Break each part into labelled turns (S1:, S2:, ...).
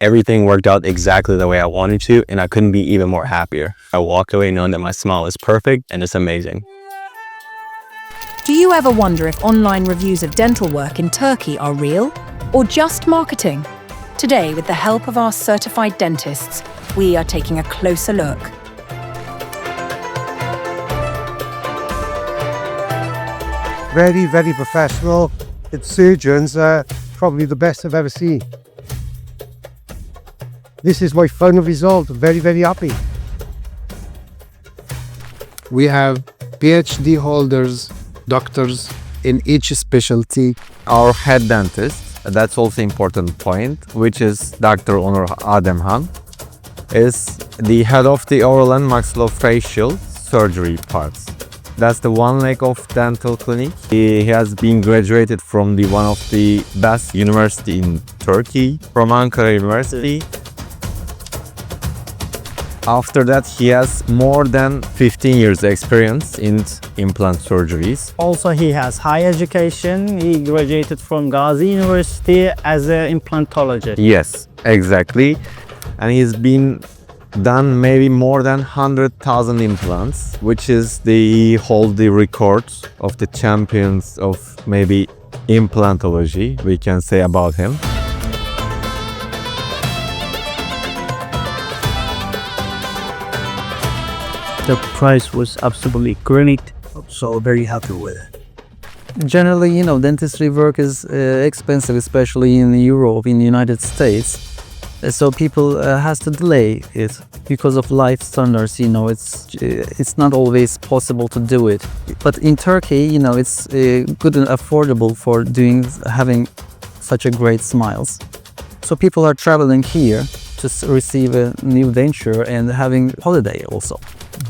S1: Everything worked out exactly the way I wanted to, and I couldn't be even more happier. I walk away knowing that my smile is perfect and it's amazing.
S2: Do you ever wonder if online reviews of dental work in Turkey are real or just marketing? Today, with the help of our certified dentists, we are taking a closer look.
S3: Very, very professional. Its surgeons are probably the best I've ever seen. This is my final result. Very, very happy.
S4: We have PhD holders, doctors in each specialty.
S5: Our head dentist, that's also important point, which is Dr. Onur Ademhan, is the head of the oral and maxillofacial surgery parts. That's the one leg of dental clinic. He has been graduated from one of the best university in Turkey, from Ankara University. After that, he has more than 15 years experience in implant surgeries.
S6: Also, he has high education. He graduated from Gazi University as an implantologist.
S5: Yes, exactly. And he's been done maybe more than 100,000 implants, which is hold the records of the champions of maybe implantology, we can say about him.
S7: The price was absolutely great, so very happy with it.
S8: Generally, dentistry work is expensive, especially in Europe, in the United States. So people has to delay it because of life standards. It's not always possible to do it. But in Turkey, it's good and affordable for having such a great smiles. So people are traveling here to receive a new denture and having holiday also.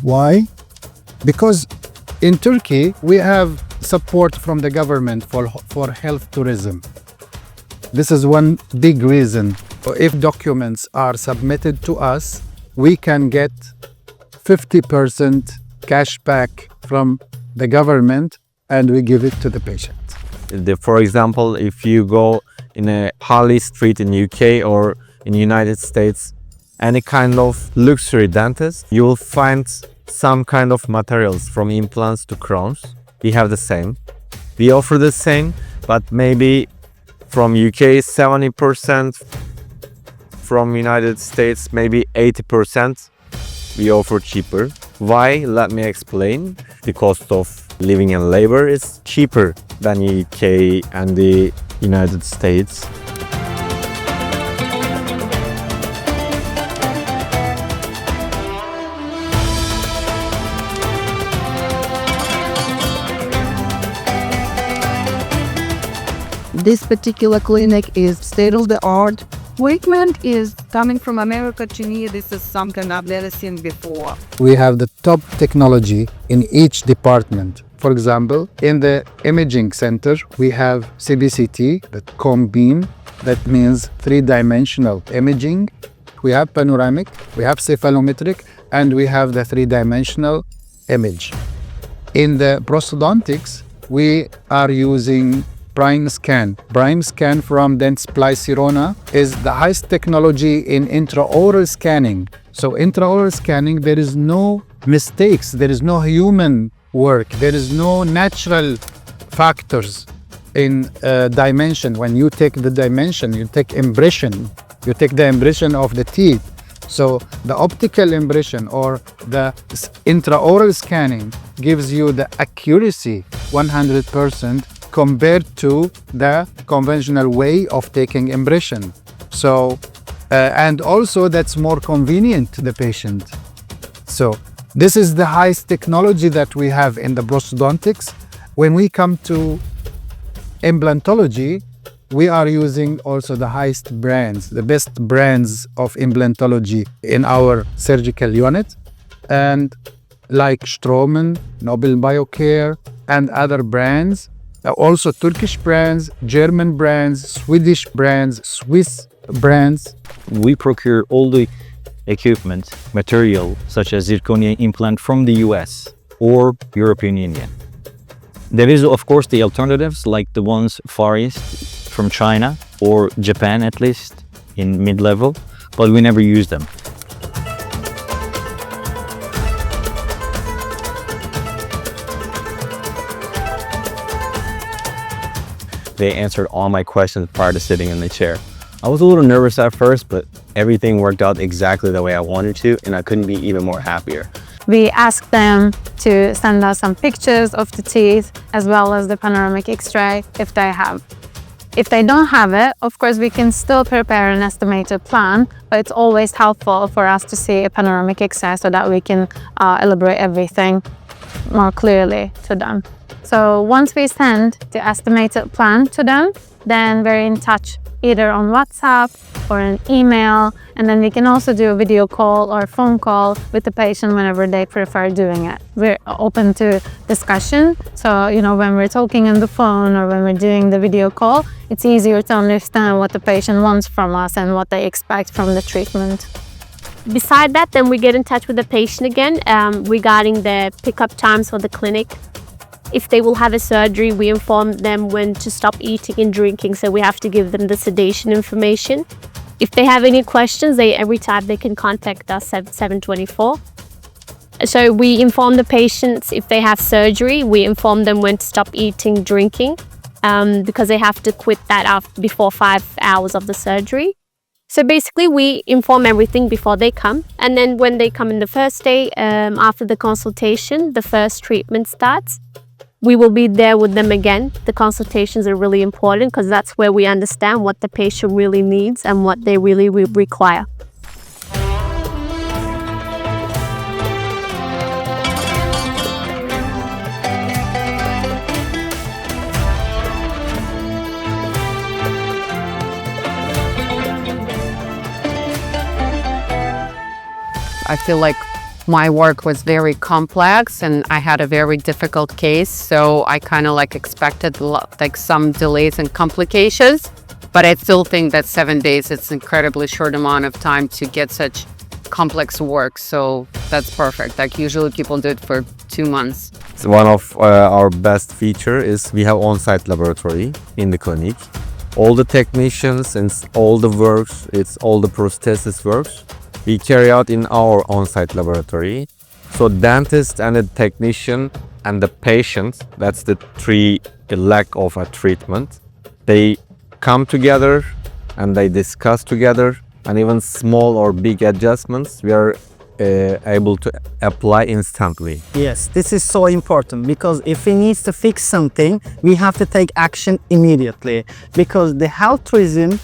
S4: Why? Because in Turkey, we have support from the government for health tourism. This is one big reason. If documents are submitted to us, we can get 50% cash back from the government and we give it to the patient.
S5: For example, if you go in a Harley Street in UK or in United States, any kind of luxury dentist, you will find some kind of materials from implants to crowns. We have the same. We offer the same, but maybe from UK 70%, from United States maybe 80%. We offer cheaper. Why? Let me explain. The cost of living and labor is cheaper than UK and the United States.
S9: This particular clinic is state-of-the-art. Equipment is coming from America to me. This is something I've never seen before.
S4: We have the top technology in each department. For example, in the imaging center, we have CBCT, the cone beam. That means three-dimensional imaging. We have panoramic, we have cephalometric, and we have the three-dimensional image. In the prosthodontics, we are using Prime Scan. Prime Scan from Dentsply Sirona is the highest technology in intraoral scanning. So intraoral scanning, there is no mistakes, there is no human work, there is no natural factors in dimension. When you take the dimension, you take impression, you take the impression of the teeth. So the optical impression or the intraoral scanning gives you the accuracy 100% compared to the conventional way of taking impression. So, and also that's more convenient to the patient. So this is the highest technology that we have in the prosthodontics. When we come to implantology, we are using also the highest brands, the best brands of implantology in our surgical unit. And like Straumann, Nobel Biocare, and other brands. Also Turkish brands, German brands, Swedish brands, Swiss brands.
S7: We procure all the equipment, material, such as zirconia implant from the US or European Union. There is, of course, the alternatives like the ones Far East from China or Japan at least. in mid-level, but we never use them.
S1: They answered all my questions prior to sitting in the chair. I was a little nervous at first, but everything worked out exactly the way I wanted to, and I couldn't be even more happier.
S10: We asked them to send us some pictures of the teeth as well as the panoramic X-ray if they have. If they don't have it, of course, we can still prepare an estimated plan, but it's always helpful for us to see a panoramic X-ray so that we can elaborate everything more clearly to them. So once we send the estimated plan to them, then we're in touch either on WhatsApp or an email, and then we can also do a video call or phone call with the patient whenever they prefer doing it. We're open to discussion, so when we're talking on the phone or when we're doing the video call, it's easier to understand what the patient wants from us and what they expect from the treatment.
S11: Beside that, then we get in touch with the patient again regarding the pickup times for the clinic. If they will have a surgery, we inform them when to stop eating and drinking, so we have to give them the sedation information. If they have any questions, every time they can contact us at 724. So we inform the patients if they have surgery, we inform them when to stop eating, drinking, because they have to quit that before 5 hours of the surgery. So basically, we inform everything before they come. And then when they come in the first day, after the consultation, the first treatment starts. We will be there with them again. The consultations are really important because that's where we understand what the patient really needs and what they really require.
S9: I feel like my work was very complex and I had a very difficult case, so I kind of expected some delays and complications, but I still think that 7 days, it's an incredibly short amount of time to get such complex work, so that's perfect. Usually people do it for 2 months.
S5: So one of our best feature is we have on-site laboratory in the clinic. All the technicians and all the works, all the prosthesis works, we carry out in our on-site laboratory. So dentist and the technician and the patient, that's the three leg of a treatment. They come together and they discuss together, and even small or big adjustments we are able to apply instantly.
S6: Yes, this is so important because if we need to fix something, we have to take action immediately because the health tourism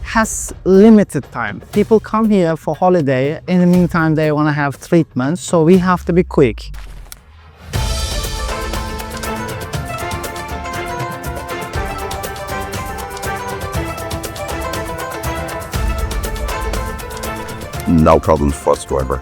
S6: has limited time. People come here for holiday. In the meantime, they want to have treatment, so we have to be quick.
S12: No problems whatsoever.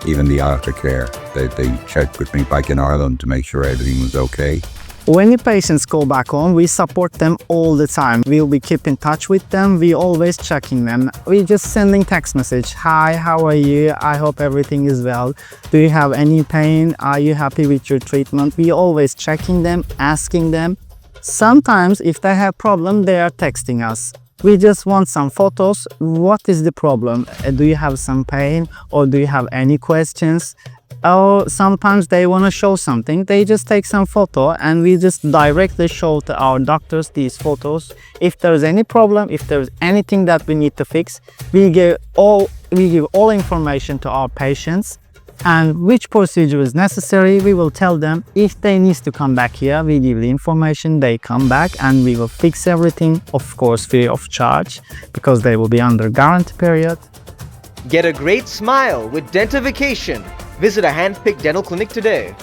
S12: Even the aftercare, they checked with me back in Ireland to make sure everything was okay.
S6: When the patients go back home, we support them all the time. We'll be keep in touch with them. We always checking them. We just sending text message. Hi, how are you? I hope everything is well. Do you have any pain? Are you happy with your treatment? We always checking them, asking them. Sometimes if they have problem, they are texting us. We just want some photos. What is the problem? Do you have some pain or do you have any questions? Or sometimes they want to show something, they just take some photo and we just directly show to our doctors these photos. If there's any problem, if there's anything that we need to fix, we give all information to our patients, and which procedure is necessary, we will tell them. If they need to come back here, we give the information, they come back and we will fix everything, of course free of charge, because they will be under guarantee period.
S13: Get a great smile with Dentification. Visit a hand-picked dental clinic today.